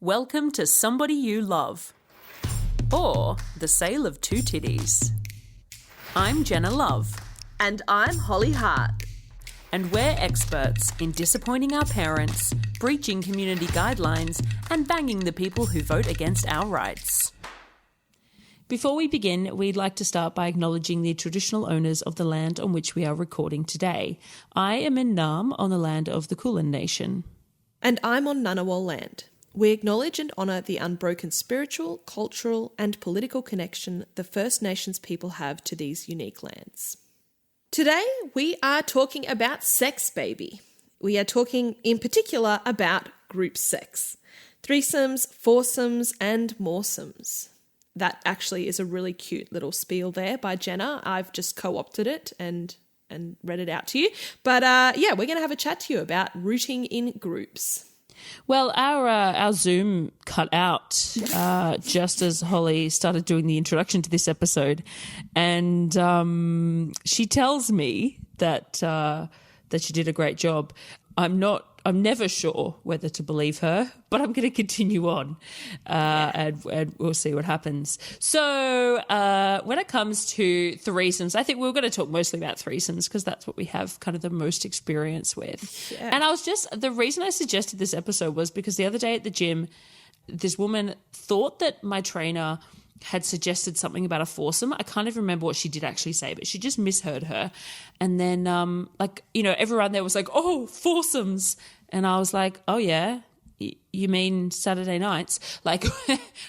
Welcome to Somebody You Love, or The Sale of Two Titties. I'm Jenna Love. And I'm Holly Hart. And we're experts in disappointing our parents, breaching community guidelines, and banging the people who vote against our rights. Before we begin, we'd like to start by acknowledging the traditional owners of the land on which we are recording today. I am in Naarm on the land of the Kulin Nation. And I'm on Ngunnawal land. We acknowledge and honour the unbroken spiritual, cultural and political connection the First Nations people have to these unique lands. Today, we are talking about sex, baby. We are talking in particular about group sex. Threesomes, foursomes and moresomes. That actually is a really cute little spiel there by Jenna. I've just co-opted it and read it out to you. But we're going to have a chat to you about rooting in groups. Well, our Zoom cut out just as Holly started doing the introduction to this episode, and she tells me that she did a great job. I'm never sure whether to believe her, but I'm going to continue on and we'll see what happens. So when it comes to threesomes, I think we're going to talk mostly about threesomes because that's what we have kind of the most experience with. Yeah. And the reason I suggested this episode was because the other day at the gym, this woman thought that my trainer had suggested something about a foursome. I can't even remember what she did actually say, but she just misheard her. And then, everyone there was like, oh, foursomes. And I was like, oh, yeah, you mean Saturday nights? Like,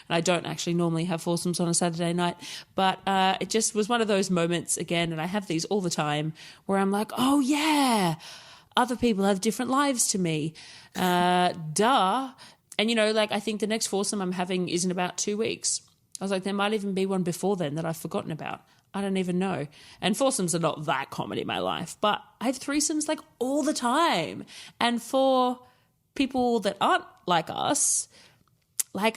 I don't actually normally have foursomes on a Saturday night, but it just was one of those moments again, and I have these all the time, where I'm like, oh, yeah, other people have different lives to me. Duh. And, I think the next foursome I'm having is in about 2 weeks. I was like, there might even be one before then that I've forgotten about. I don't even know. And foursomes are not that common in my life, but I have threesomes like all the time. And for people that aren't like us, I've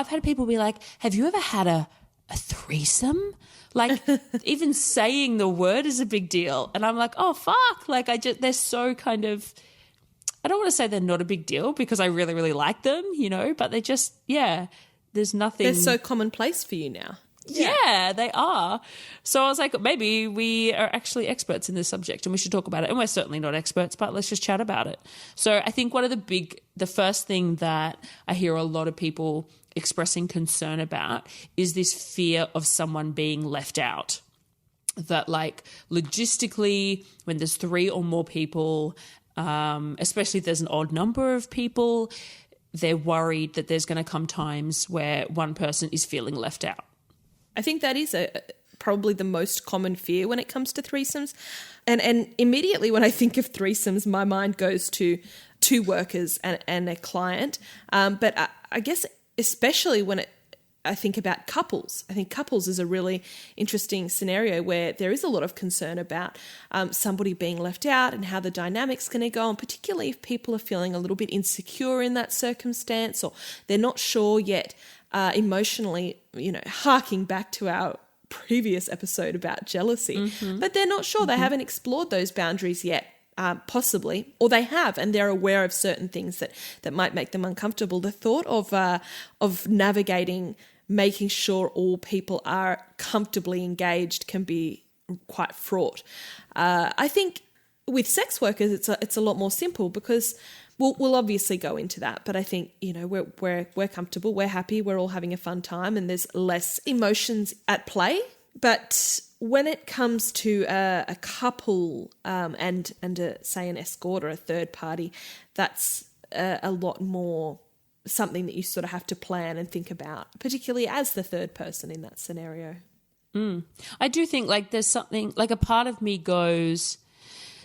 had people be like, have you ever had a threesome? Like even saying the word is a big deal. And I'm like, oh, fuck. Like they're so kind of, I don't want to say they're not a big deal because I really, really like them, but they just, there's nothing. They're so commonplace for you now. Yeah, they are. So I was like, maybe we are actually experts in this subject and we should talk about it. And we're certainly not experts, but let's just chat about it. So I think one of the first thing that I hear a lot of people expressing concern about is this fear of someone being left out. That like logistically, when there's 3 or more people, especially if there's an odd number of people, they're worried that there's going to come times where one person is feeling left out. I think that is probably the most common fear when it comes to threesomes. And immediately when I think of threesomes, my mind goes to 2 workers and a client. But I guess especially when I think about couples. I think couples is a really interesting scenario where there is a lot of concern about somebody being left out and how the dynamic's going to go, and particularly if people are feeling a little bit insecure in that circumstance or they're not sure yet emotionally, harking back to our previous episode about jealousy, but they're not sure. They haven't explored those boundaries yet. Possibly, or they have, and they're aware of certain things that might make them uncomfortable. The thought of navigating, making sure all people are comfortably engaged can be quite fraught. I think with sex workers, it's a lot more simple because we'll obviously go into that. But I think we're comfortable, we're happy, we're all having a fun time, and there's less emotions at play. But when it comes to a couple and say an escort or a third party, that's a lot more something that you sort of have to plan and think about, particularly as the third person in that scenario. I do think there's something a part of me goes,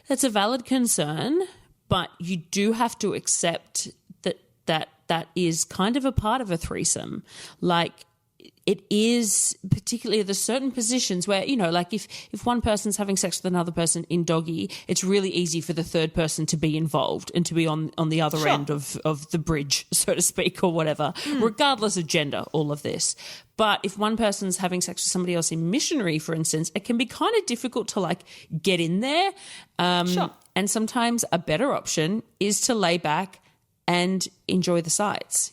that's a valid concern, but you do have to accept that is kind of a part of a threesome. It is particularly there's certain positions where, if one person's having sex with another person in doggy, it's really easy for the third person to be involved and to be on the other end of the bridge, so to speak, or whatever, regardless of gender, all of this. But if one person's having sex with somebody else in missionary, for instance, it can be kind of difficult to get in there. And sometimes a better option is to lay back and enjoy the sights,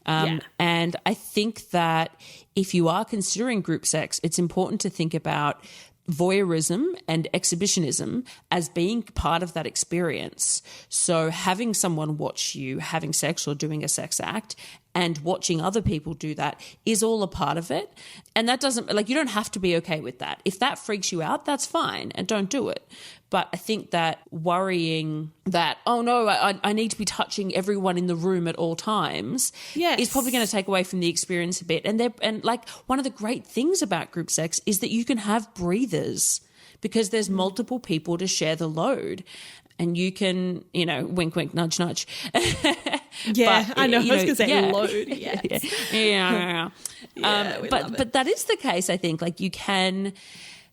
And I think that if you are considering group sex, it's important to think about voyeurism and exhibitionism as being part of that experience. So having someone watch you having sex or doing a sex act and watching other people do that is all a part of it. And that doesn't, you don't have to be okay with that. If that freaks you out, that's fine, and don't do it. But I think that worrying that, oh no, I need to be touching everyone in the room at all times is probably going to take away from the experience a bit. And one of the great things about group sex is that you can have breathers because there's multiple people to share the load. And you can, wink, wink, nudge, nudge. Yeah, but, I know. I was going to say load. Yes. Yeah. But that is the case, I think.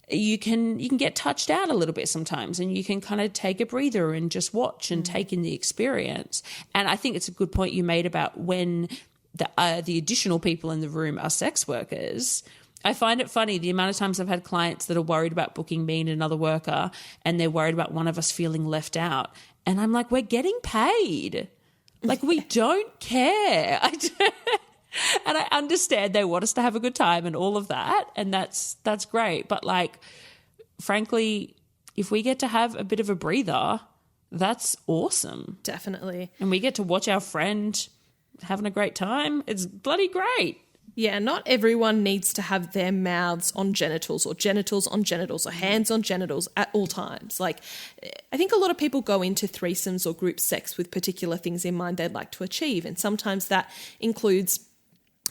You can get touched out a little bit sometimes, and you can kind of take a breather and just watch and take in the experience. And I think it's a good point you made about when the additional people in the room are sex workers. I find it funny the amount of times I've had clients that are worried about booking me and another worker, and they're worried about one of us feeling left out. And I'm like, we're getting paid. We don't care. And I understand they want us to have a good time and all of that, and that's great. But frankly, if we get to have a bit of a breather, that's awesome. Definitely. And we get to watch our friend having a great time. It's bloody great. Yeah, not everyone needs to have their mouths on genitals or genitals on genitals or hands on genitals at all times. I think a lot of people go into threesomes or group sex with particular things in mind they'd like to achieve. And sometimes that includes,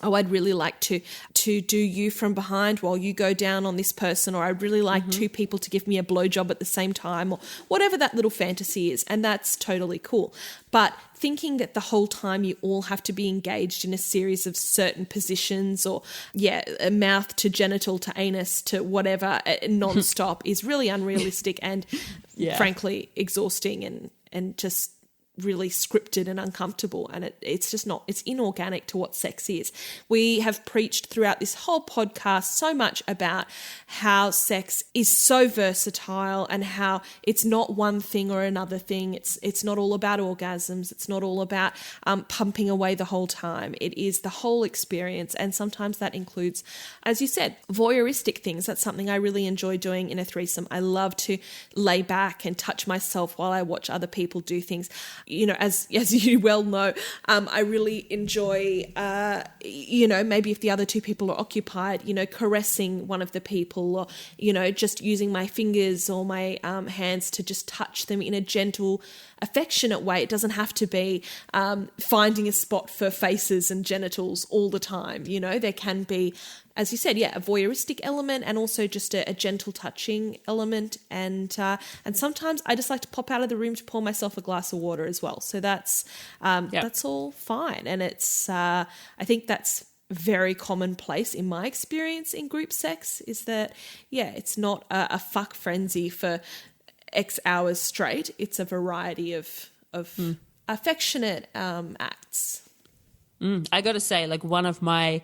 I'd really like to do you from behind while you go down on this person, or I'd really like two people to give me a blowjob at the same time, or whatever that little fantasy is. And that's totally cool. But thinking that the whole time you all have to be engaged in a series of certain positions, or a mouth to genital to anus to whatever nonstop is really unrealistic and frankly exhausting and just really scripted and uncomfortable, and it's just not, it's inorganic to what sex is. We have preached throughout this whole podcast so much about how sex is so versatile and how it's not one thing or another thing. It's not all about orgasms. It's not all about pumping away the whole time. It is the whole experience, and sometimes that includes, as you said, voyeuristic things. That's something I really enjoy doing in a threesome. I love to lay back and touch myself while I watch other people do things. As you well know, I really enjoy, maybe if the other two people are occupied, caressing one of the people, or, just using my fingers or my hands to just touch them in a gentle, affectionate way. It doesn't have to be finding a spot for faces and genitals all the time. There can be, as you said, a voyeuristic element, and also just a gentle touching element. And sometimes I just like to pop out of the room to pour myself a glass of water as well. So that's all fine. And it's I think that's very commonplace in my experience in group sex, is that, it's not a fuck frenzy for X hours straight. It's a variety of affectionate acts. I got to say, one of my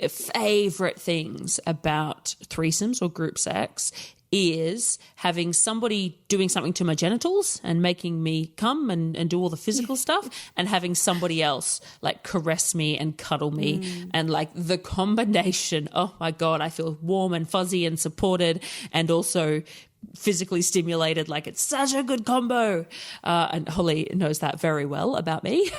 favorite things about threesomes or group sex is having somebody doing something to my genitals and making me come and do all the physical stuff, and having somebody else caress me and cuddle me. And the combination, oh my God, I feel warm and fuzzy and supported, and also physically stimulated. It's such a good combo. And Holly knows that very well about me.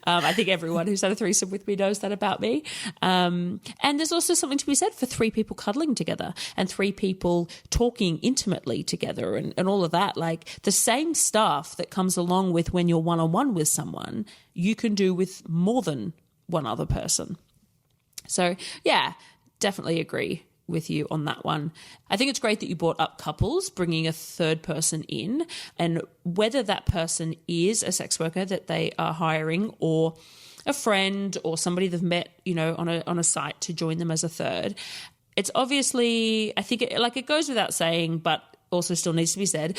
I think everyone who's had a threesome with me knows that about me. And there's also something to be said for three people cuddling together and three people talking intimately together and all of that. The same stuff that comes along with when you're one-on-one with someone, you can do with more than one other person. So, definitely agree with you on that one. I think it's great that you brought up couples, bringing a third person in, and whether that person is a sex worker that they are hiring, or a friend, or somebody they've met, on a site to join them as a third. It's obviously, I think it goes without saying, but also still needs to be said,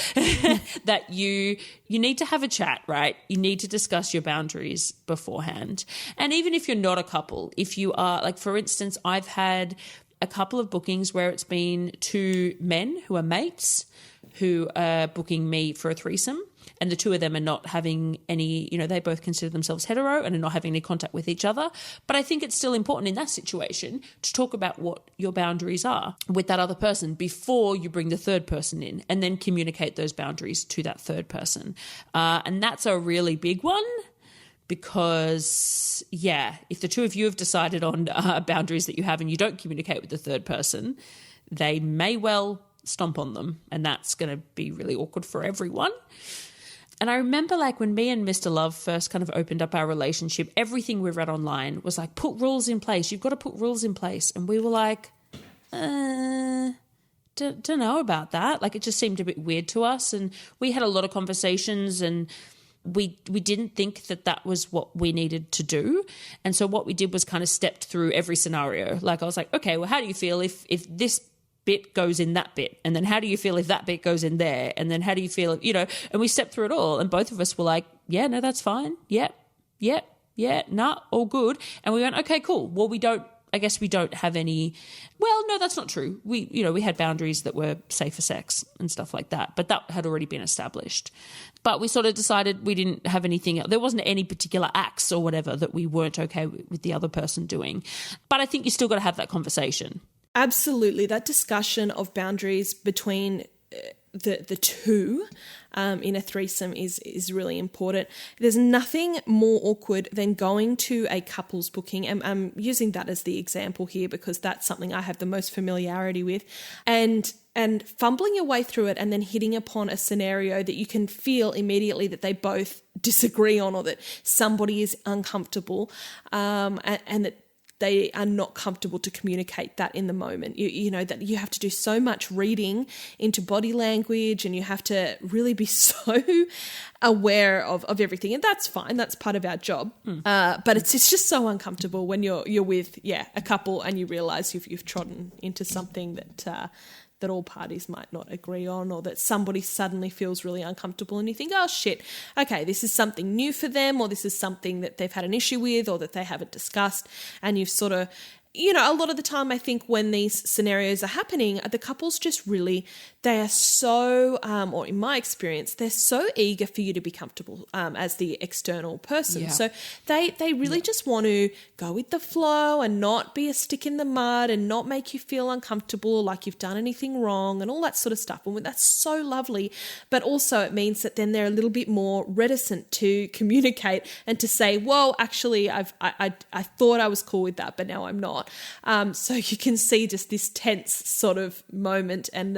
that you need to have a chat, right? You need to discuss your boundaries beforehand. And even if you're not a couple, if you are, for instance, I've had a couple of bookings where it's been two men who are mates who are booking me for a threesome, and the two of them are not having any, they both consider themselves hetero and are not having any contact with each other. But I think it's still important in that situation to talk about what your boundaries are with that other person before you bring the third person in, and then communicate those boundaries to that third person. And that's a really big one. Because, if the two of you have decided on boundaries that you have and you don't communicate with the third person, they may well stomp on them, and that's going to be really awkward for everyone. And I remember when me and Mr. Love first kind of opened up our relationship, everything we read online was put rules in place. You've got to put rules in place. And we were don't know about that. It just seemed a bit weird to us. And we had a lot of conversations, and we didn't think that was what we needed to do. And so what we did was kind of stepped through every scenario. I was like, okay, well, how do you feel if this bit goes in that bit? And then how do you feel if that bit goes in there? And then how do you feel if, and we stepped through it all. And both of us were like, yeah, no, that's fine. Yep, nah, all good. And we went, okay, cool. Well, I guess we don't have any. Well, no, that's not true. We had boundaries that were safe for sex and stuff like that, but that had already been established. But we sort of decided we didn't have anything. There wasn't any particular acts or whatever that we weren't okay with the other person doing. But I think you still got to have that conversation. Absolutely, that discussion of boundaries between the two in a threesome is really important. There's nothing more awkward than going to a couples booking, and I'm using that as the example here because that's something I have the most familiarity with, and fumbling your way through it and then hitting upon a scenario that you can feel immediately that they both disagree on, or that somebody is uncomfortable, and that they are not comfortable to communicate that in the moment. You know that you have to do so much reading into body language, and you have to really be so aware of everything. And that's fine. That's part of our job. But it's just so uncomfortable when you're with a couple and you realise you've trodden into something that all parties might not agree on, or that somebody suddenly feels really uncomfortable and you think, oh shit, okay, this is something new for them, or this is something that they've had an issue with or that they haven't discussed, and you've sort of, a lot of the time I think when these scenarios are happening, the couples just really, they are so, or in my experience, they're so eager for you to be comfortable as the external person. Yeah. So they really just want to go with the flow and not be a stick in the mud and not make you feel uncomfortable, like you've done anything wrong and all that sort of stuff. And that's so lovely. But also it means that then they're a little bit more reticent to communicate and to say, well, actually, I thought I was cool with that, but now I'm not. So you can see just this tense sort of moment, and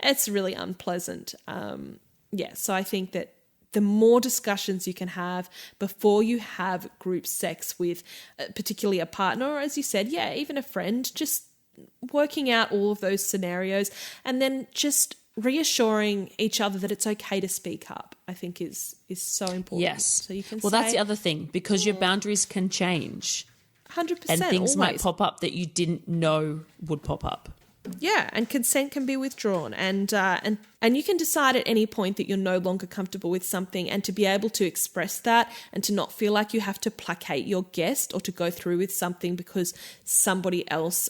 it's really unpleasant. So I think that the more discussions you can have before you have group sex with particularly a partner, or as you said, even a friend, just working out all of those scenarios and then just reassuring each other that it's okay to speak up, I think is so important. Yes. So you can that's the other thing, because your boundaries can change. 100%. And things always might pop up that you didn't know would pop up. Yeah, and consent can be withdrawn, and you can decide at any point that you're no longer comfortable with something, and to be able to express that and to not feel like you have to placate your guest or to go through with something because somebody else,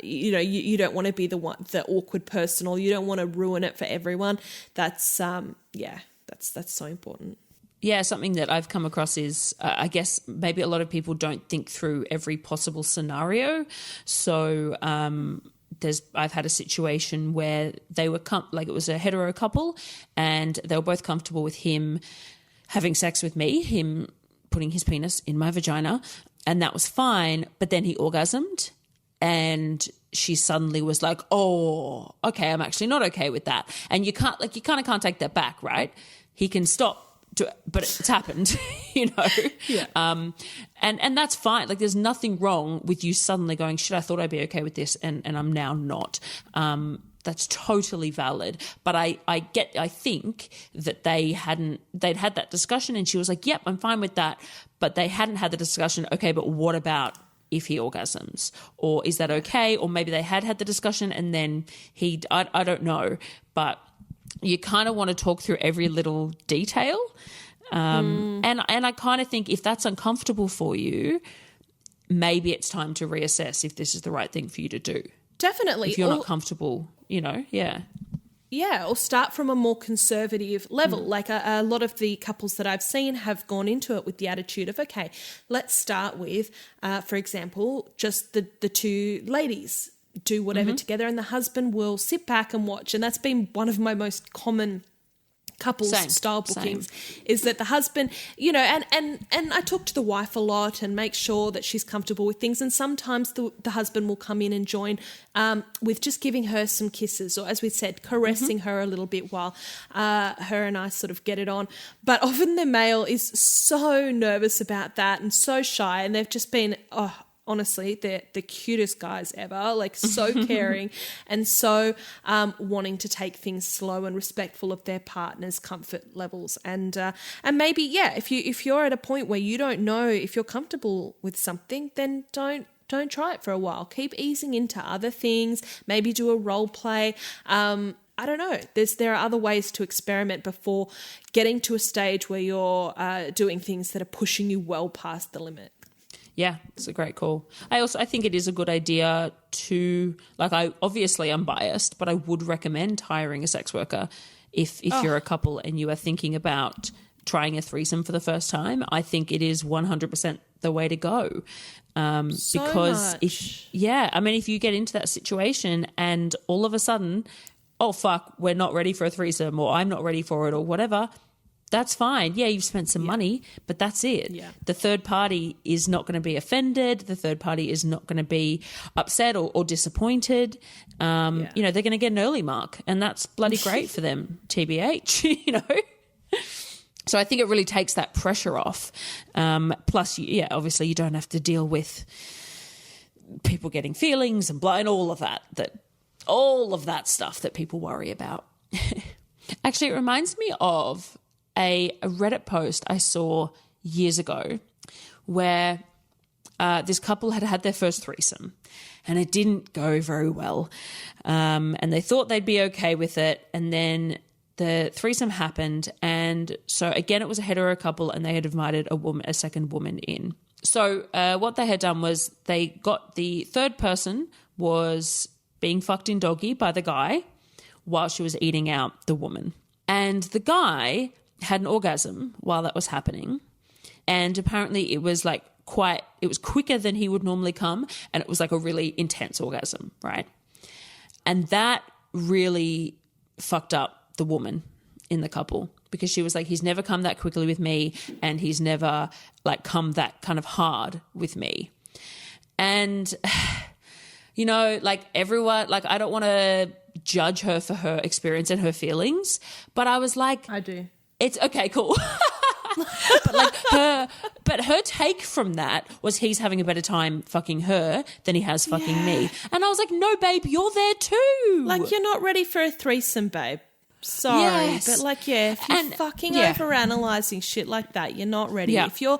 you don't want to be the awkward person, or you don't want to ruin it for everyone. That's that's so important. Yeah, something that I've come across is, I guess maybe a lot of people don't think through every possible scenario. So I've had a situation where they were it was a hetero couple, and they were both comfortable with him having sex with me, him putting his penis in my vagina, and that was fine. But then he orgasmed, and she suddenly was like, "Oh, okay, I'm actually not okay with that." And you kind of can't take that back, right? He can stop. But it's happened, Yeah. And that's fine. There's nothing wrong with you suddenly going, shit, I thought I'd be okay with this, and I'm now not. That's totally valid. But I think that they'd had that discussion, and she was like, yep, I'm fine with that. But they hadn't had the discussion, okay, but what about if he orgasms? Or is that okay? Or maybe they had the discussion and then I don't know. But you kind of want to talk through every little detail. And I kind of think if that's uncomfortable for you, maybe it's time to reassess if this is the right thing for you to do. Definitely. If you're not comfortable, yeah. Yeah, or start from a more conservative level. Like a lot of the couples that I've seen have gone into it with the attitude of, okay, let's start with, for example, just the two ladies do whatever together and the husband will sit back and watch. And that's been one of my most common couples style bookings is that the husband, and I talk to the wife a lot and make sure that she's comfortable with things, and sometimes the husband will come in and join with just giving her some kisses, or as we said, caressing her a little bit while her and I sort of get it on. But often the male is so nervous about that and so shy, and they've just been honestly, they're the cutest guys ever, like so caring and so wanting to take things slow and respectful of their partner's comfort levels. And maybe, if you're at a point where you don't know if you're comfortable with something, then don't try it for a while. Keep easing into other things, maybe do a role play. I don't know. There are other ways to experiment before getting to a stage where you're doing things that are pushing you well past the limit. Yeah, it's a great call. I think it is a good idea to, I'm biased, but I would recommend hiring a sex worker if you're a couple and you are thinking about trying a threesome for the first time. I think it is 100% the way to go. Because if you get into that situation and all of a sudden, oh fuck, we're not ready for a threesome, or I'm not ready for it, or whatever, that's fine. Yeah, you've spent some money, but that's it. Yeah. The third party is not going to be offended. The third party is not going to be upset or disappointed. They're going to get an early mark, and that's bloody great for them, TBH, So I think it really takes that pressure off. Plus, obviously you don't have to deal with people getting feelings and all of that stuff that people worry about. Actually, it reminds me of a Reddit post I saw years ago where this couple had their first threesome and it didn't go very well. And they thought they'd be okay with it. And then the threesome happened. And so again, it was a hetero couple and they had invited a second woman in. So what they had done was they got the third person was being fucked in doggy by the guy while she was eating out the woman. And the guy had an orgasm while that was happening, and apparently it was quicker than he would normally come, and it was like a really intense orgasm, right? And that really fucked up the woman in the couple, because she was like, he's never come that quickly with me, and he's never come that kind of hard with me. And everyone, I don't want to judge her for her experience and her feelings, but I was like, I do. It's okay, cool. but her take from that was he's having a better time fucking her than he has fucking me. And I was like, no, babe, you're there too. You're not ready for a threesome, babe. Sorry, yes. But if you're overanalyzing shit like that, you're not ready. Yeah. If you're,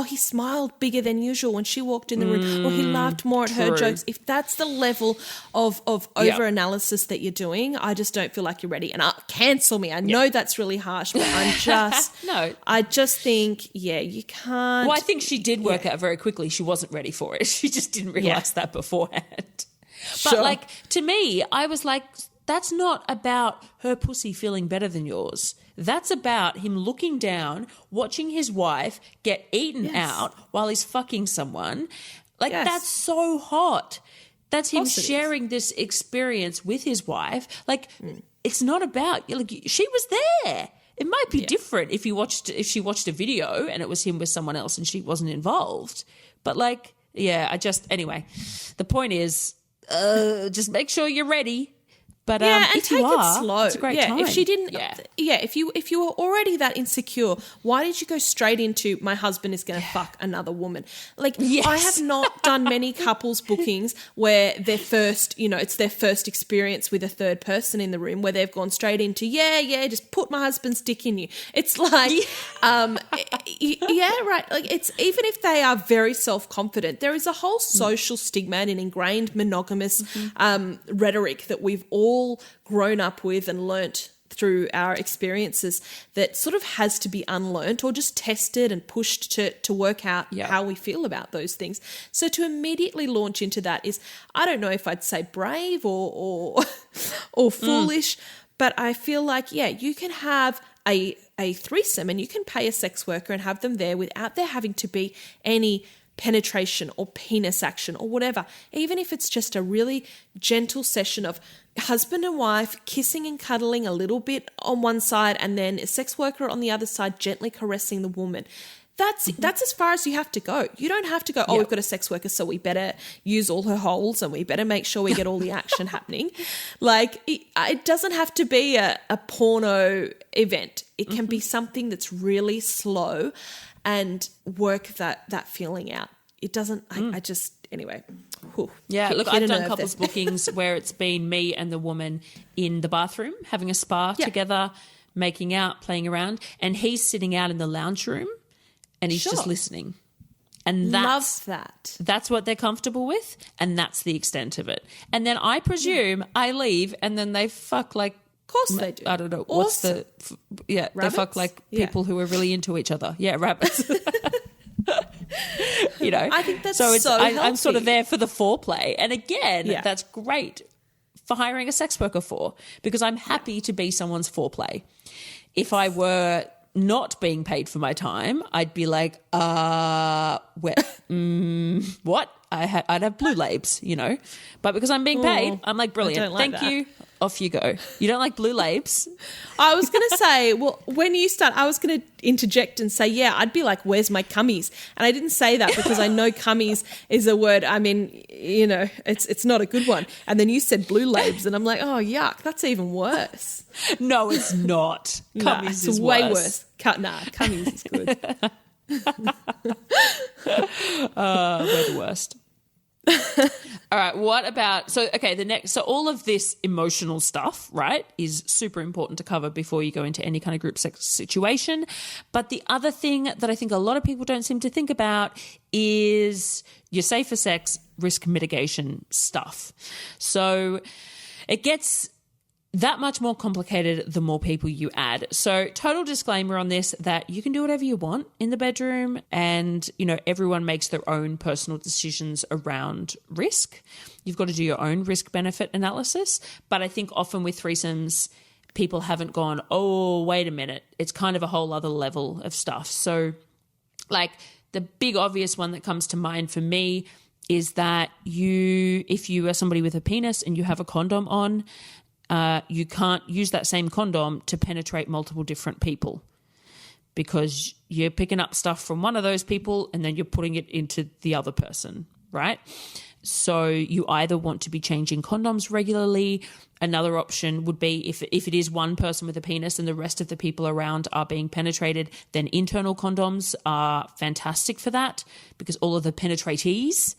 he smiled bigger than usual when she walked in the room, or he laughed more at her jokes. If that's the level of overanalysis that you're doing, I just don't feel like you're ready. And cancel me. I know that's really harsh, but I'm just no. I just think, you can't. Well, I think she did work out very quickly. She wasn't ready for it. She just didn't realize that beforehand. Sure. But to me, I was like, that's not about her pussy feeling better than yours. That's about him looking down, watching his wife get eaten out while he's fucking someone. That's so hot. That's him sharing this experience with his wife. It's not about, she was there. It might be different if she watched a video and it was him with someone else and she wasn't involved. But anyway, the point is, just make sure you're ready. But and if take you are, it slow. It's a great time. If she didn't, if you were already that insecure, why did you go straight into my husband is going to fuck another woman? I have not done many couples bookings where their first, it's their first experience with a third person in the room where they've gone straight into just put my husband's dick in you. It's right. It's even if they are very self-confident, there is a whole social stigma and an ingrained monogamous rhetoric that we've all grown up with and learnt through our experiences that sort of has to be unlearned or just tested and pushed to work out how we feel about those things. So to immediately launch into that is, I don't know if I'd say brave or foolish, but I feel like, you can have a threesome and you can pay a sex worker and have them there without there having to be any penetration or penis action or whatever. Even if it's just a really gentle session of husband and wife kissing and cuddling a little bit on one side and then a sex worker on the other side gently caressing the woman. That's as far as you have to go. You don't have to go, we've got a sex worker, so we better use all her holes and we better make sure we get all the action happening. Like, it doesn't have to be a porno event. It can be something that's really slow and work that feeling out. It doesn't, I just, anyway. Whew, look, I've done couples bookings where it's been me and the woman in the bathroom having a spa together, making out, playing around, and he's sitting out in the lounge room and he's just listening. And love that. That's what they're comfortable with, and that's the extent of it. And then I presume I leave and then they fuck like, of course they do. I don't know. Awesome. They fuck like people who are really into each other. Yeah, rabbits. You know, I think that's I'm sort of there for the foreplay. And again, that's great for hiring a sex worker for, because I'm happy to be someone's foreplay. If I were not being paid for my time, I'd be like, what? I'd have blue labes, you know. But because I'm being paid, I'm like, brilliant. Thank you. Off you go. You don't like blue labes? I was going to say, well, when you start, I was going to interject and say, I'd be like, where's my cummies? And I didn't say that because I know cummies is a word. I mean, you know, it's not a good one. And then you said blue labes and I'm like, oh, yuck, that's even worse. No, it's not. Cummies is way worse. Cummies is good. We're the worst. All right, what about, so all of this emotional stuff, right, is super important to cover before you go into any kind of group sex situation. But the other thing that I think a lot of people don't seem to think about is your safer sex risk mitigation stuff. So it gets that much more complicated the more people you add. So total disclaimer on this, that you can do whatever you want in the bedroom and, you know, everyone makes their own personal decisions around risk. You've got to do your own risk-benefit analysis. But I think often with threesomes, people haven't gone, oh, wait a minute, it's kind of a whole other level of stuff. So like the big obvious one that comes to mind for me is that if you are somebody with a penis and you have a condom on, you can't use that same condom to penetrate multiple different people because you're picking up stuff from one of those people and then you're putting it into the other person, right? So you either want to be changing condoms regularly. Another option would be if it is one person with a penis and the rest of the people around are being penetrated, then internal condoms are fantastic for that because all of the penetratees,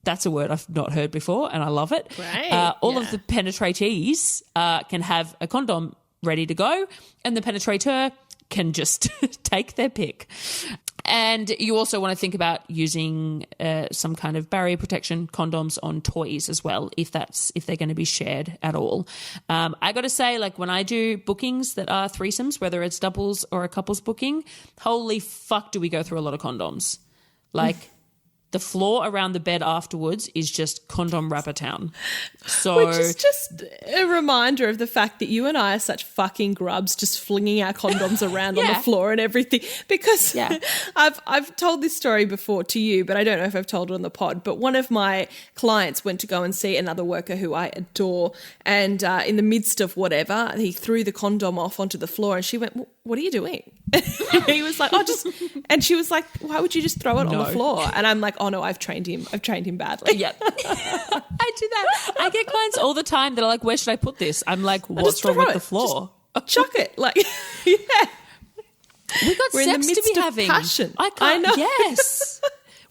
that's a word I've not heard before and I love it. Right. All of the penetratees can have a condom ready to go and the penetrator can just take their pick. And you also want to think about using some kind of barrier protection condoms on toys as well, if they're going to be shared at all. I got to say, like when I do bookings that are threesomes, whether it's doubles or a couples booking, holy fuck do we go through a lot of condoms. Like the floor around the bed afterwards is just condom wrapper town. So, which is just a reminder of the fact that you and I are such fucking grubs, just flinging our condoms around on the floor and everything. Because I've told this story before to you, but I don't know if I've told it on the pod. But one of my clients went to go and see another worker who I adore, and in the midst of whatever, he threw the condom off onto the floor, and she went, "What are you doing?" He was like, "Oh, just," and she was like, "Why would you just throw it on the floor?" And I'm like, "Oh no, I've trained him badly." Yeah. I do that. I get clients all the time that are like, "Where should I put this?" I'm like, "What's wrong with the floor?" Just chuck it. Like, yeah. We're in the midst to be having. Passion. I know. Yes.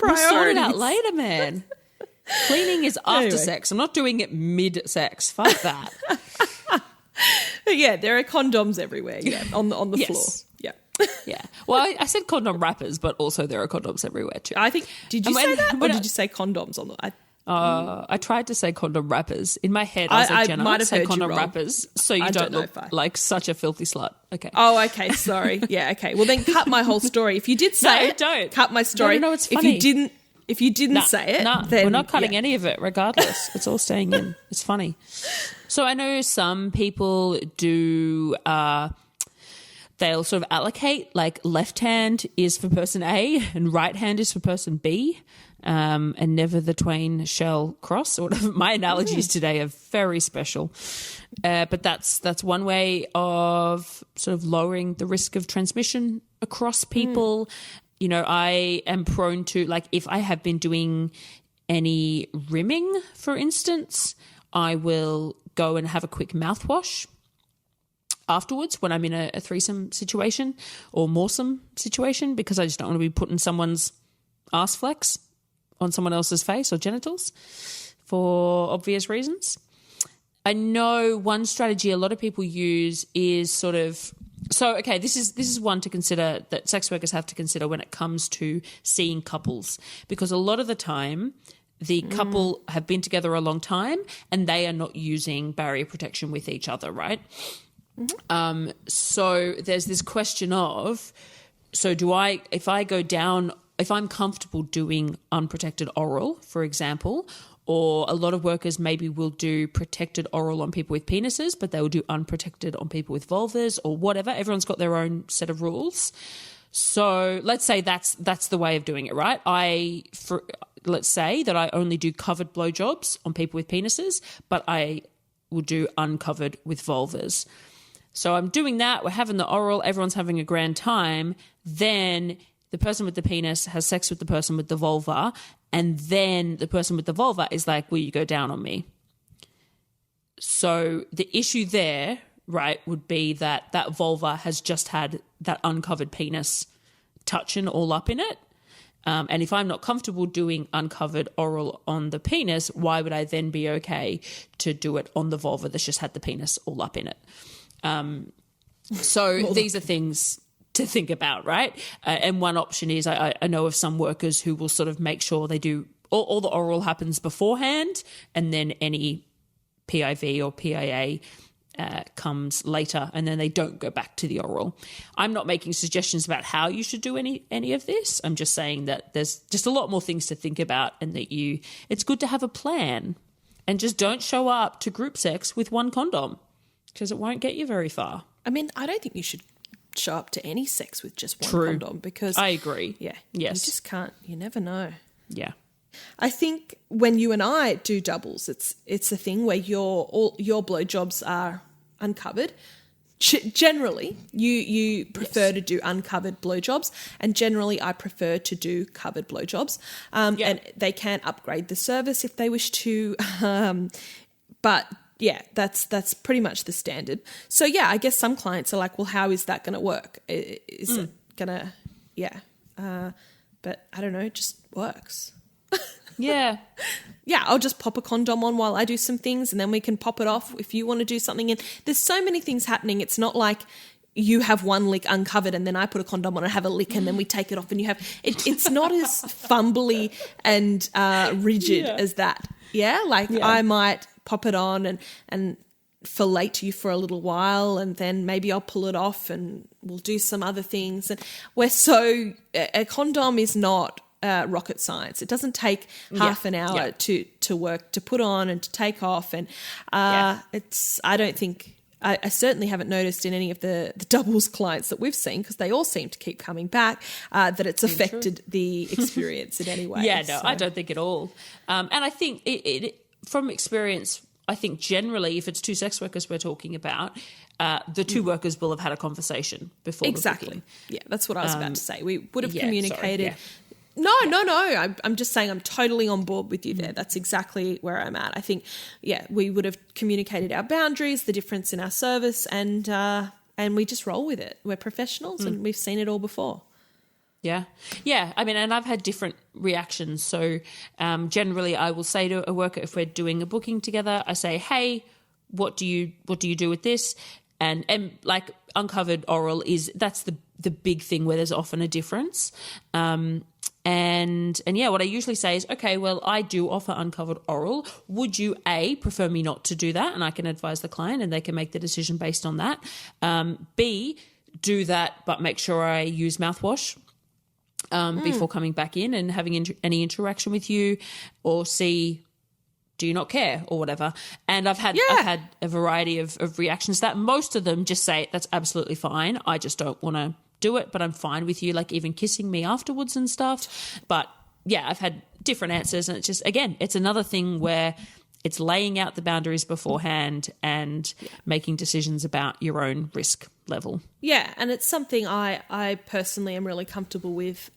We'll sort it out later, man. Cleaning is after sex. I'm not doing it mid-sex. Fuck that. But yeah, there are condoms everywhere. Yeah, on the floor. Yeah. Yeah. Well, I said condom wrappers, but also there are condoms everywhere too. I think. Did you say that, or did you say condoms on the? I tried to say condom wrappers. In my head, I was like, Jenna, might have say heard condom you wrong. wrappers so you don't look like such a filthy slut. Okay. Oh, okay. Sorry. Yeah. Okay. Well, then cut my whole story. If you did say it, don't. cut my story. No, it's funny. If you didn't say it, then we're not cutting any of it regardless. It's all staying in. It's funny. So I know some people do, they'll sort of allocate, like left hand is for person A and right hand is for person B, and never the twain shall cross. Or whatever. My analogies today are very special. But that's one way of sort of lowering the risk of transmission across people. You know, I am prone to, like, if I have been doing any rimming, for instance, I will go and have a quick mouthwash afterwards when I'm in a threesome situation or moresome situation, because I just don't want to be putting someone's ass flex on someone else's face or genitals for obvious reasons. I know one strategy a lot of people use is sort of, so, okay, this is one to consider that sex workers have to consider when it comes to seeing couples, because a lot of the time the couple have been together a long time and they are not using barrier protection with each other, right? So there's this question of, so if I'm comfortable doing unprotected oral, for example, or a lot of workers maybe will do protected oral on people with penises, but they will do unprotected on people with vulvas or whatever. Everyone's got their own set of rules. So let's say that's the way of doing it, right? Let's say that I only do covered blowjobs on people with penises, but I will do uncovered with vulvas. So I'm doing that. We're having the oral. Everyone's having a grand time. Then the person with the penis has sex with the person with the vulva, and then the person with the vulva is like, will you go down on me? So the issue there, right, would be that vulva has just had that uncovered penis touching all up in it. And if I'm not comfortable doing uncovered oral on the penis, why would I then be okay to do it on the vulva that's just had the penis all up in it? So these are things to think about, right? And one option is I know of some workers who will sort of make sure they do all the oral happens beforehand, and then any PIV or PIA comes later, and then they don't go back to the oral. I'm not making suggestions about how you should do any of this. I'm just saying that there's just a lot more things to think about, and that it's good to have a plan, and just don't show up to group sex with one condom, because it won't get you very far. I mean, I don't think you should show up to any sex with just one condom, because I agree. Yeah. Yes. You just can't, you never know. Yeah. I think when you and I do doubles, it's a thing where all your blowjobs are uncovered. Generally, you prefer to do uncovered blowjobs, and generally I prefer to do covered blowjobs. And they can upgrade the service if they wish to, but yeah, that's pretty much the standard. So yeah, I guess some clients are like, well, how is that going to work? Is it going to, but I don't know, it just works. Yeah. Yeah, I'll just pop a condom on while I do some things, and then we can pop it off if you want to do something. And there's so many things happening. It's not like you have one lick uncovered and then I put a condom on and have a lick and then we take it off and you have it's not as fumbly and rigid as that. Yeah, I might pop it on and fellate you for a little while, and then maybe I'll pull it off and we'll do some other things. And a condom is not rocket science. It doesn't take half an hour to work, to put on and to take off. And I don't think, I certainly haven't noticed in any of the doubles clients that we've seen, because they all seem to keep coming back, that it's affected the experience in any way. I don't think at all. And I think it from experience, I think generally if it's two sex workers we're talking about, the two workers will have had a conversation before. Exactly. Yeah, that's what I was about to say. We would have communicated. Sorry, No. I'm just saying I'm totally on board with you there. That's exactly where I'm at. I think, we would have communicated our boundaries, the difference in our service, and we just roll with it. We're professionals and we've seen it all before. Yeah. Yeah. I mean, and I've had different reactions. So generally I will say to a worker, if we're doing a booking together, I say, hey, what do you do with this? And like uncovered oral that's the big thing where there's often a difference. And yeah, what I usually say is, okay, well, I do offer uncovered oral. Would you, A, prefer me not to do that? And I can advise the client and they can make the decision based on that. B, do that, but make sure I use mouthwash before coming back in and having any interaction with you. Or C, do you not care or whatever? And I've had a variety of reactions to that. Most of them just say, that's absolutely fine. I just don't want to do it, but I'm fine with you, like even kissing me afterwards and stuff. But yeah, I've had different answers, and it's just, again, it's another thing where it's laying out the boundaries beforehand and making decisions about your own risk level. Yeah, and it's something I personally am really comfortable with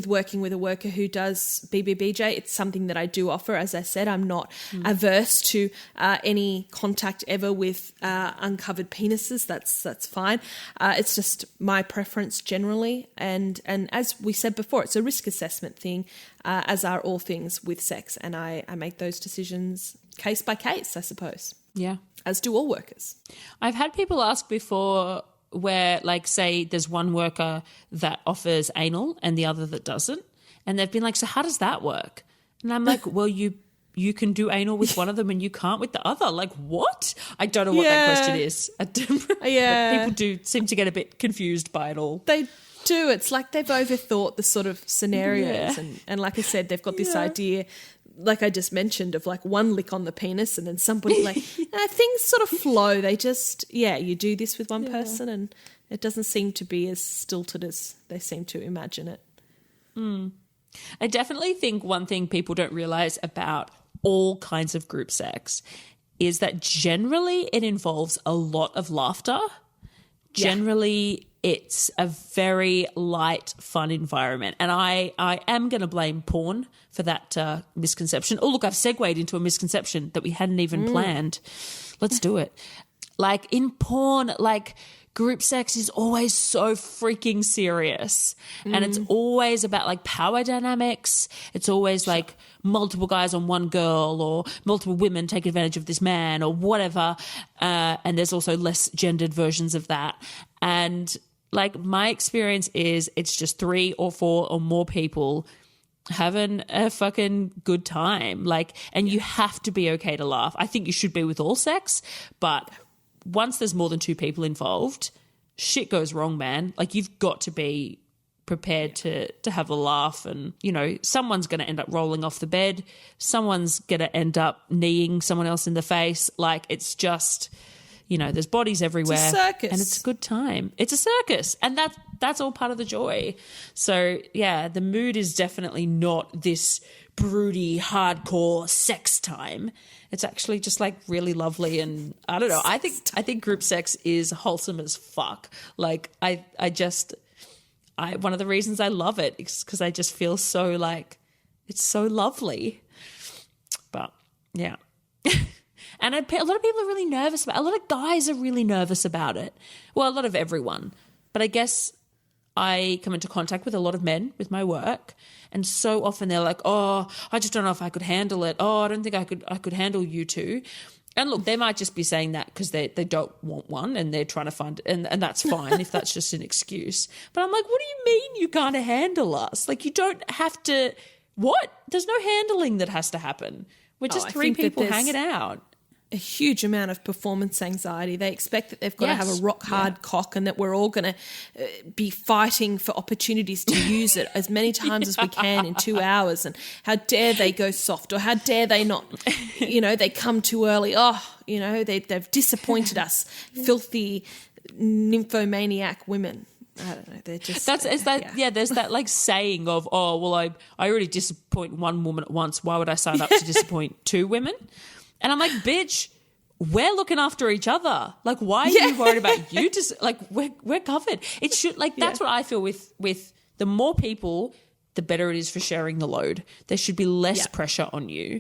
working with a worker who does BBBJ. It's something that I do offer. As I said, I'm not averse to any contact ever with uncovered penises. That's fine. It's just my preference generally. And as we said before, it's a risk assessment thing, as are all things with sex. And I make those decisions case by case, I suppose. Yeah. As do all workers. I've had people ask before where, like, say there's one worker that offers anal and the other that doesn't, and they've been like, so how does that work? And I'm like, well, you can do anal with one of them and you can't with the other. Like, what? I don't know what that question is. People do seem to get a bit confused by it all. They do. It's like they've overthought the sort of scenarios. And like I said, they've got this idea, like I just mentioned, of like one lick on the penis and then somebody like, things sort of flow. They just, you do this with one person and it doesn't seem to be as stilted as they seem to imagine it. I definitely think one thing people don't realize about all kinds of group sex is that generally it involves a lot of laughter. Generally, it's a very light, fun environment. And I am going to blame porn for that misconception. Oh, look, I've segued into a misconception that we hadn't even planned. Let's do it. Like in porn, like group sex is always so freaking serious. And it's always about like power dynamics. It's always like multiple guys on one girl or multiple women take advantage of this man or whatever. And there's also less gendered versions of that. And like my experience is it's just 3 or 4 or more people having a fucking good time. Like, and you have to be okay to laugh. I think you should be with all sex, but once there's more than 2 people involved, shit goes wrong, man. Like you've got to be prepared to have a laugh, and you know someone's going to end up rolling off the bed, someone's going to end up kneeing someone else in the face. Like it's just, you know, there's bodies everywhere. It's a circus. And it's a good time. It's a circus, and that's all part of the joy. So yeah, the mood is definitely not this broody, hardcore sex time. It's actually just like really lovely, and I don't know. I think group sex is wholesome as fuck. Like I one of the reasons I love it is because I just feel so like it's so lovely. But yeah. And a lot of people are really nervous about it. A lot of guys are really nervous about it. Well, a lot of everyone. But I guess I come into contact with a lot of men with my work, and so often they're like, oh, I just don't know if I could handle it. Oh, I don't think I could handle you two. And look, they might just be saying that because they don't want one and they're trying to find, and that's fine if that's just an excuse. But I'm like, what do you mean you can't handle us? Like you don't have to, what? There's no handling that has to happen. We're just 3 people hanging out. A huge amount of performance anxiety. They expect that they've got to have a rock hard cock and that we're all going to be fighting for opportunities to use it as many times as we can in 2 hours. And how dare they go soft, or how dare they not, you know, they come too early. Oh, you know, they've disappointed us. Filthy nymphomaniac women. I don't know. They're just there's that like saying of, oh, well, I already disappoint one woman at once. Why would I sign up to disappoint 2 women? And I'm like, bitch, we're looking after each other. Like, why are you worried about you? Just like we're covered. It should like that's what I feel with the more people, the better it is for sharing the load. There should be less pressure on you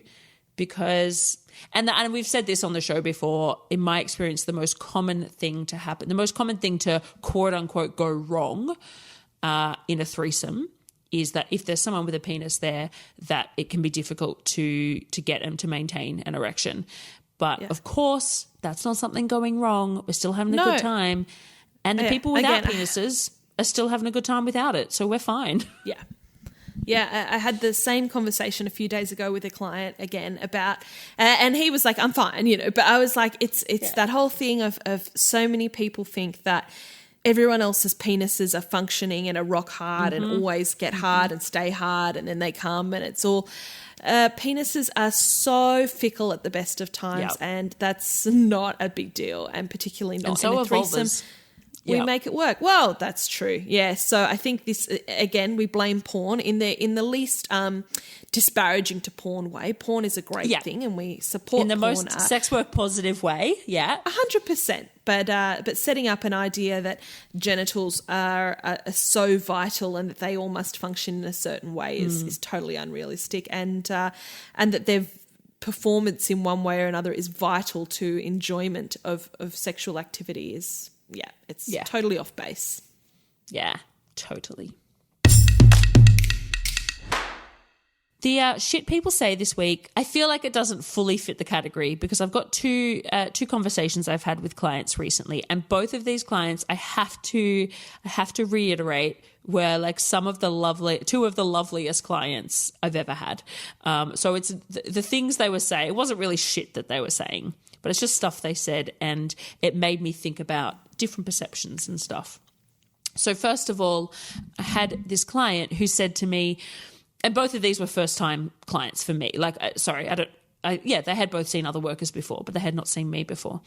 because and we've said this on the show before. In my experience, the most common thing to happen, the most common thing to quote unquote go wrong in a threesome is that if there's someone with a penis there, that it can be difficult to get them to maintain an erection. But of course, that's not something going wrong. We're still having a good time. And the people without penises are still having a good time without it. So we're fine. Yeah. Yeah, I had the same conversation a few days ago with a client again about, and he was like, I'm fine, but I was like, it's that whole thing of so many people think that everyone else's penises are functioning and are rock hard and always get hard and stay hard, and then they come, and it's all penises are so fickle at the best of times, and that's not a big deal, and particularly not and so in a threesome. We make it work. Well, that's true. Yeah. So I think this, again, we blame porn in the least disparaging to porn way. Porn is a great thing, and we support in the porn, most sex work positive way. Yeah, 100%. But setting up an idea that genitals are so vital and that they all must function in a certain way is totally unrealistic, and that their performance in one way or another is vital to enjoyment of sexual activity is. Yeah, it's totally off base. Yeah, totally. The shit people say this week, I feel like it doesn't fully fit the category because I've got two conversations I've had with clients recently, and both of these clients I have to reiterate were like two of the loveliest clients I've ever had. So it's the things they were saying. It wasn't really shit that they were saying, but it's just stuff they said, and it made me think about different perceptions and stuff. So first of all, I had this client who said to me, and both of these were first-time clients for me. They had both seen other workers before, but they had not seen me before.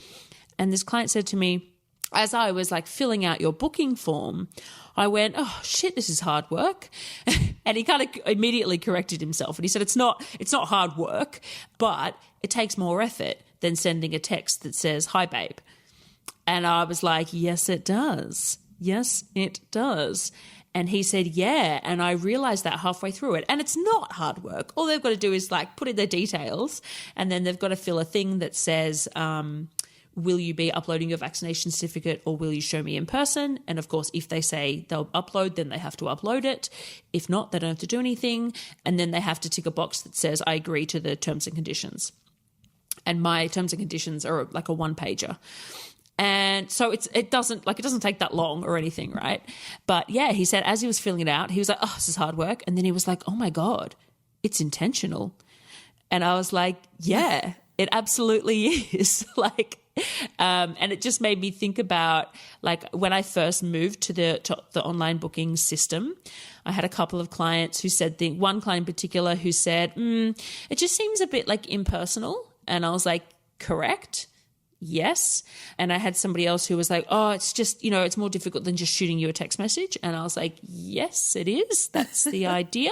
And this client said to me, as I was like filling out your booking form, I went, oh shit, this is hard work. And he kind of immediately corrected himself. And he said, it's not hard work, but it takes more effort than sending a text that says, hi, babe. And I was like, yes, it does. Yes, it does. And he said, yeah. And I realized that halfway through it. And it's not hard work. All they've got to do is like put in their details, and then they've got to fill a thing that says, will you be uploading your vaccination certificate, or will you show me in person? And of course, if they say they'll upload, then they have to upload it. If not, they don't have to do anything. And then they have to tick a box that says, I agree to the terms and conditions. And my terms and conditions are like a one-pager. And so it doesn't take that long or anything, right? But yeah, he said as he was filling it out, he was like, oh, this is hard work. And then he was like, oh my God, it's intentional. And I was like, yeah, it absolutely is. And it just made me think about like when I first moved to the online booking system, I had a couple of clients who said, one client in particular who said, it just seems a bit like impersonal. And I was like, correct. Yes. And I had somebody else who was like, oh, it's just, it's more difficult than just shooting you a text message. And I was like, yes, it is. That's the idea.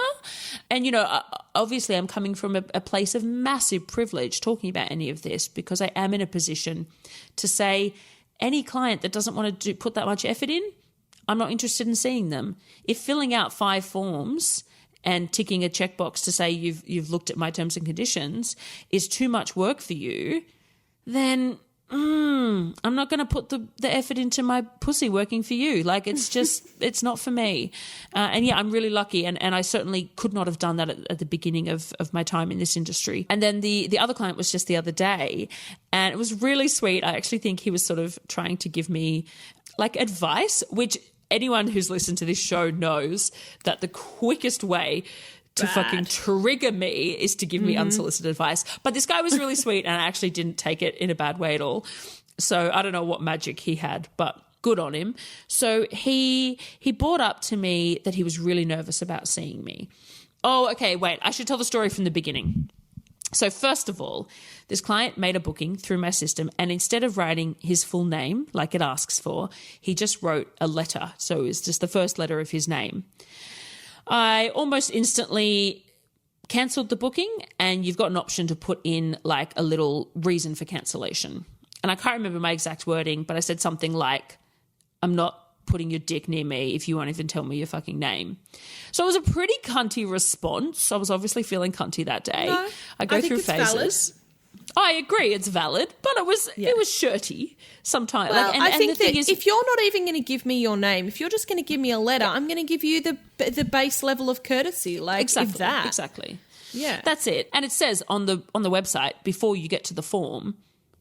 And, obviously I'm coming from a place of massive privilege talking about any of this, because I am in a position to say any client that doesn't want to put that much effort in, I'm not interested in seeing them. If filling out 5 forms and ticking a checkbox to say you've looked at my terms and conditions is too much work for you, then I'm not going to put the effort into my pussy working for you. Like, it's just, it's not for me. And yeah, I'm really lucky. And I certainly could not have done that at the beginning of my time in this industry. And then the other client was just the other day, and it was really sweet. I actually think he was sort of trying to give me like advice, which anyone who's listened to this show knows that the quickest way to fucking trigger me is to give me unsolicited advice. But this guy was really sweet, and I actually didn't take it in a bad way at all. So I don't know what magic he had, but good on him. So he brought up to me that he was really nervous about seeing me. Oh, okay, wait, I should tell the story from the beginning. So first of all, this client made a booking through my system, and instead of writing his full name like it asks for, he just wrote a letter. So it was just the first letter of his name. I almost instantly cancelled the booking, and you've got an option to put in like a little reason for cancellation. And I can't remember my exact wording, but I said something like, I'm not putting your dick near me if you won't even tell me your fucking name. So it was a pretty cunty response. I was obviously feeling cunty that day. No, I go through phases. Valid. I agree, it's valid, but it was shirty sometimes. Well, I think that if you're not even going to give me your name, if you're just going to give me a letter, I'm going to give you the base level of courtesy. Like exactly. Yeah, that's it. And it says on the website before you get to the form,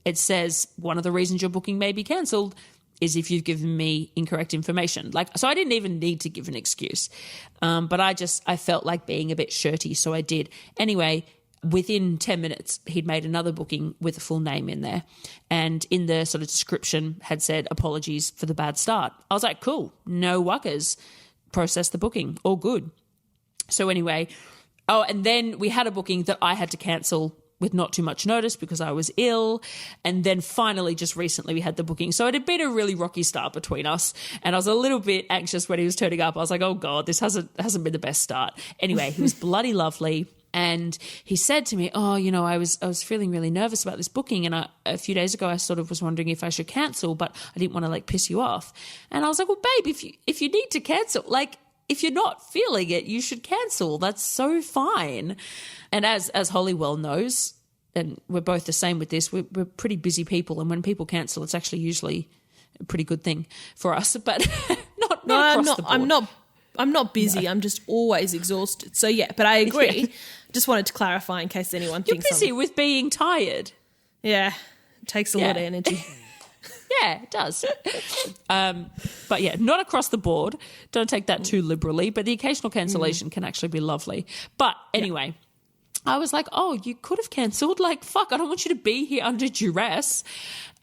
it says one of the reasons your booking may be cancelled is if you've given me incorrect information. Like, so I didn't even need to give an excuse. But I felt like being a bit shirty, so I did. Anyway, within 10 minutes, he'd made another booking with a full name in there. And in the sort of description had said, apologies for the bad start. I was like, cool, no wuckers. Process the booking, all good. So anyway, and then we had a booking that I had to cancel with not too much notice because I was ill. And then finally, just recently, we had the booking. So it had been a really rocky start between us. And I was a little bit anxious when he was turning up. I was like, oh God, this hasn't been the best start. Anyway, he was bloody lovely. And he said to me, oh, you know, I was feeling really nervous about this booking. And a few days ago, I sort of was wondering if I should cancel, but I didn't want to like piss you off. And I was like, well, babe, if you need to cancel, like, if you're not feeling it, you should cancel. That's so fine. And as Holly well knows, and we're both the same with this, we're pretty busy people. And when people cancel, it's actually usually a pretty good thing for us, but not across the board. I'm not busy. No. I'm just always exhausted. So yeah, but I agree. Yeah. Just wanted to clarify in case anyone You're thinks busy with being tired. Yeah, it takes a lot of energy. Yeah, it does. But yeah, not across the board. Don't take that too liberally, but the occasional cancellation can actually be lovely. But anyway, I was like, oh, you could have cancelled. Like, fuck, I don't want you to be here under duress.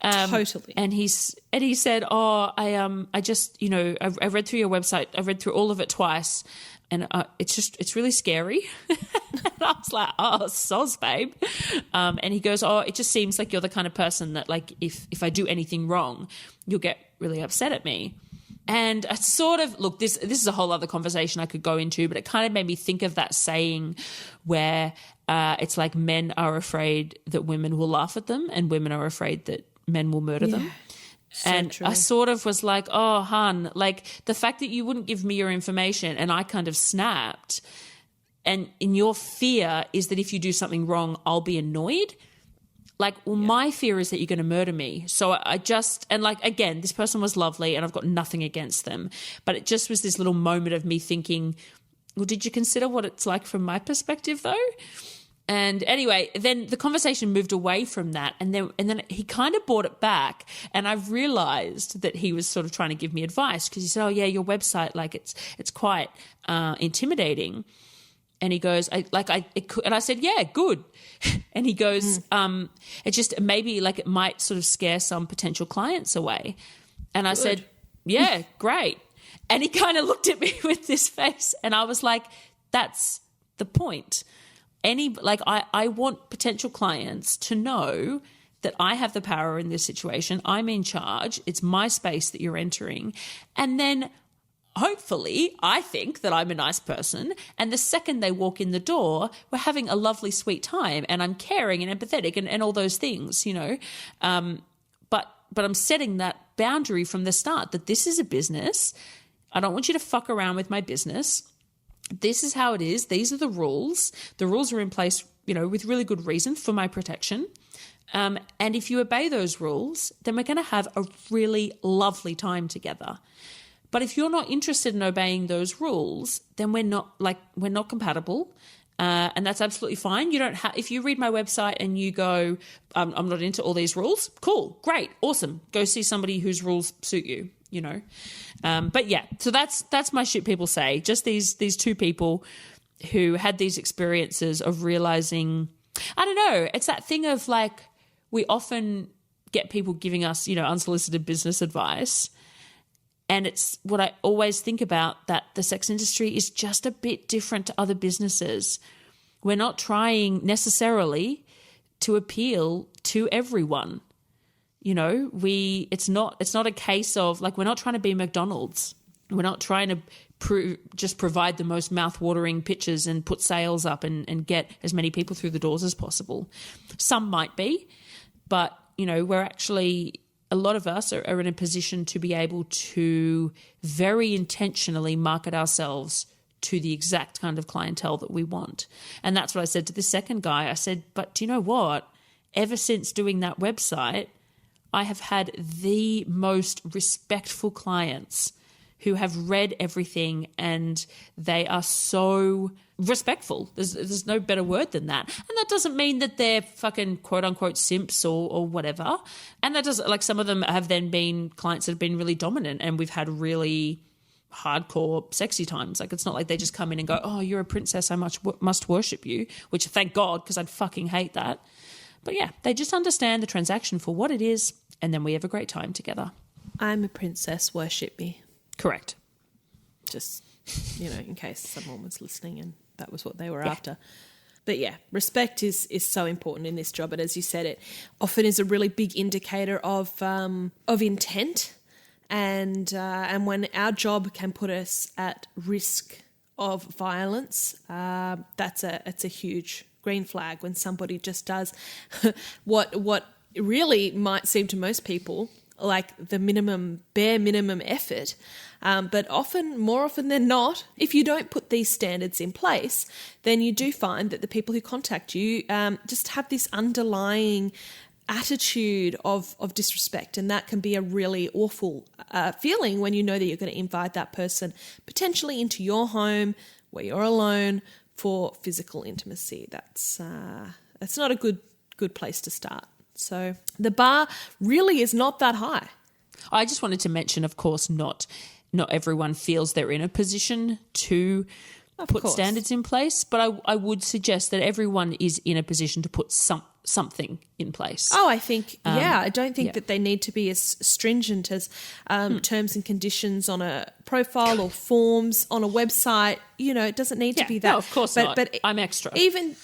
Totally. And he said, oh, I just, you know, I read through your website. I read through all of it twice. And it's really scary. And I was like, oh, soz, babe. And he goes, oh, it just seems like you're the kind of person that, like, if I do anything wrong, you'll get really upset at me. And I sort of, look, this is a whole other conversation I could go into, but it kind of made me think of that saying where it's like men are afraid that women will laugh at them and women are afraid that men will murder them. So and true. I sort of was like, oh, hun, like the fact that you wouldn't give me your information and I kind of snapped, and in your fear is that if you do something wrong, I'll be annoyed. Like, well, my fear is that you're going to murder me. So I just, and like, again, this person was lovely and I've got nothing against them. But it just was this little moment of me thinking, well, did you consider what it's like from my perspective though? And anyway, then the conversation moved away from that, and then he kind of brought it back, and I realised that he was sort of trying to give me advice because he said, "Oh yeah, your website, like it's quite intimidating." And he goes, and I said, "Yeah, good." And he goes, "It just maybe like it might sort of scare some potential clients away." And I said, "Yeah, great." And he kind of looked at me with this face, and I was like, "That's the point." I want potential clients to know that I have the power in this situation. I'm in charge. It's my space that you're entering. And then hopefully I think that I'm a nice person. And the second they walk in the door, we're having a lovely, sweet time. And I'm caring and empathetic and all those things, you know. But I'm setting that boundary from the start that this is a business. I don't want you to fuck around with my business. This is how it is. These are the rules. The rules are in place, you know, with really good reason for my protection. And if you obey those rules, then we're going to have a really lovely time together. But if you're not interested in obeying those rules, then we're not compatible. And that's absolutely fine. You don't have, if you read my website and you go, I'm not into all these rules, cool, great, awesome. Go see somebody whose rules suit you. You know, but yeah, so that's my shit people say. Just these two people who had these experiences of realizing, I don't know, it's that thing of like we often get people giving us, you know, unsolicited business advice, and it's what I always think about, that the sex industry is just a bit different to other businesses. We're not trying necessarily to appeal to everyone. You know, it's not a case of like, we're not trying to be McDonald's. We're not trying to just provide the most mouth-watering pictures and put sales up and get as many people through the doors as possible. Some might be, but, you know, we're actually, a lot of us are in a position to be able to very intentionally market ourselves to the exact kind of clientele that we want. And that's what I said to the second guy. I said, but do you know what? Ever since doing that website, I have had the most respectful clients who have read everything, and they are so respectful. There's no better word than that. And that doesn't mean that they're fucking quote unquote simps or whatever. And that doesn't, like, some of them have then been clients that have been really dominant and we've had really hardcore sexy times. Like, it's not like they just come in and go, oh, you're a princess, I must worship you, which thank God, because I'd fucking hate that. But yeah, they just understand the transaction for what it is, and then we have a great time together. I'm a princess, worship me. Correct. Just, in case someone was listening and that was what they were after. But yeah, respect is so important in this job. And as you said, it often is a really big indicator of intent. And when our job can put us at risk of violence, it's a huge green flag when somebody just does what really might seem to most people like the bare minimum effort. But more often than not, if you don't put these standards in place, then you do find that the people who contact you just have this underlying attitude of disrespect, and that can be a really awful feeling when you know that you're going to invite that person potentially into your home where you're alone for physical intimacy. That's not a good place to start. So the bar really is not that high. I just wanted to mention, of course, not everyone feels they're in a position to put standards in place, but I would suggest that everyone is in a position to put something in place. Oh, I think, I don't think that they need to be as stringent as terms and conditions on a profile or forms on a website. It doesn't need to be that. No, of course not. But I'm extra. Even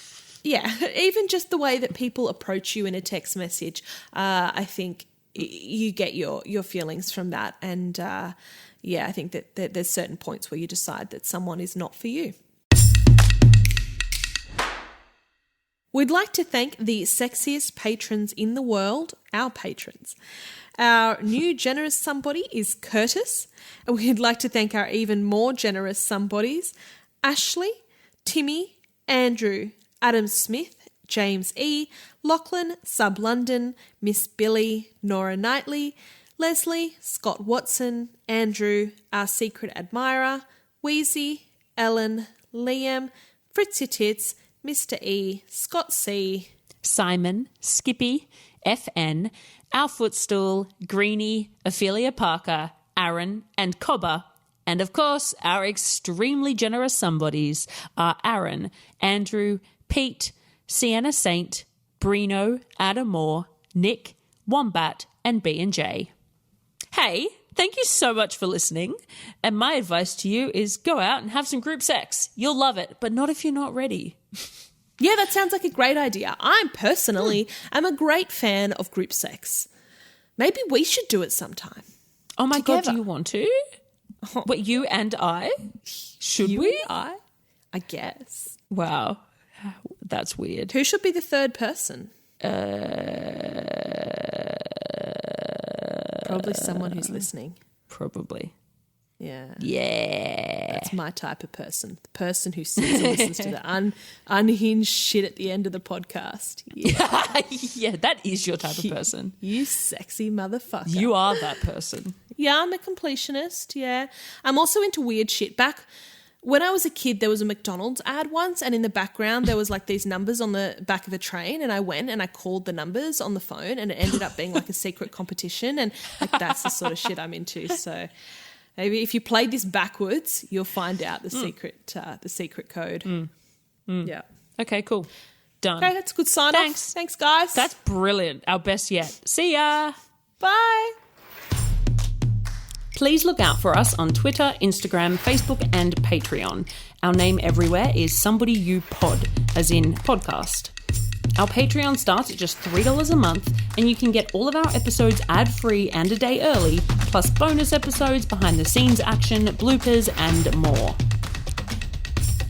just the way that people approach you in a text message, I think you get your feelings from that. And I think that there's certain points where you decide that someone is not for you. We'd like to thank the sexiest patrons in the world, our patrons. Our new generous somebody is Curtis, and we'd like to thank our even more generous somebodies, Ashley, Timmy, Andrew, Adam Smith, James E, Lachlan, Sub London, Miss Billy, Nora Knightley, Leslie, Scott Watson, Andrew, our secret admirer, Wheezy, Ellen, Liam, Fritzy Tits, Mr. E, Scott C, Simon, Skippy, FN, Our Footstool, Greenie, Ophelia Parker, Aaron, and Cobber. And of course, our extremely generous somebodies are Aaron, Andrew, Pete, Sienna Saint, Brino, Adam Moore, Nick, Wombat, and B&J. Hey, thank you so much for listening. And my advice to you is go out and have some group sex. You'll love it, but not if you're not ready. Yeah, that sounds like a great idea. I personally am a great fan of group sex. Maybe we should do it sometime. Oh my together. God, do you want to? What, you and I? Should you we? And I guess. Wow, that's weird. Who should be the third person? Probably someone who's listening. Probably. Yeah. Yeah. That's my type of person. The person who sits and listens to the unhinged shit at the end of the podcast. Yeah, yeah, that is your type of person. You sexy motherfucker. You are that person. Yeah, I'm a completionist, yeah. I'm also into weird shit. Back when I was a kid, there was a McDonald's ad once, and in the background there was like these numbers on the back of a train, and I went and I called the numbers on the phone, and it ended up being like a secret competition, and like that's the sort of shit I'm into. So maybe if you played this backwards, you'll find out the secret code. Yeah. Okay, cool. Done. Okay, that's a good sign off. Thanks, guys. That's brilliant. Our best yet. See ya. Bye. Please look out for us on Twitter, Instagram, Facebook, and Patreon. Our name everywhere is Somebody You Pod, as in podcast. Our Patreon starts at just $3 a month, and you can get all of our episodes ad-free and a day early, plus bonus episodes, behind-the-scenes action, bloopers, and more.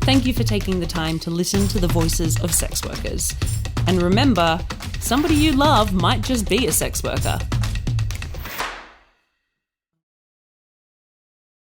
Thank you for taking the time to listen to the voices of sex workers. And remember, somebody you love might just be a sex worker.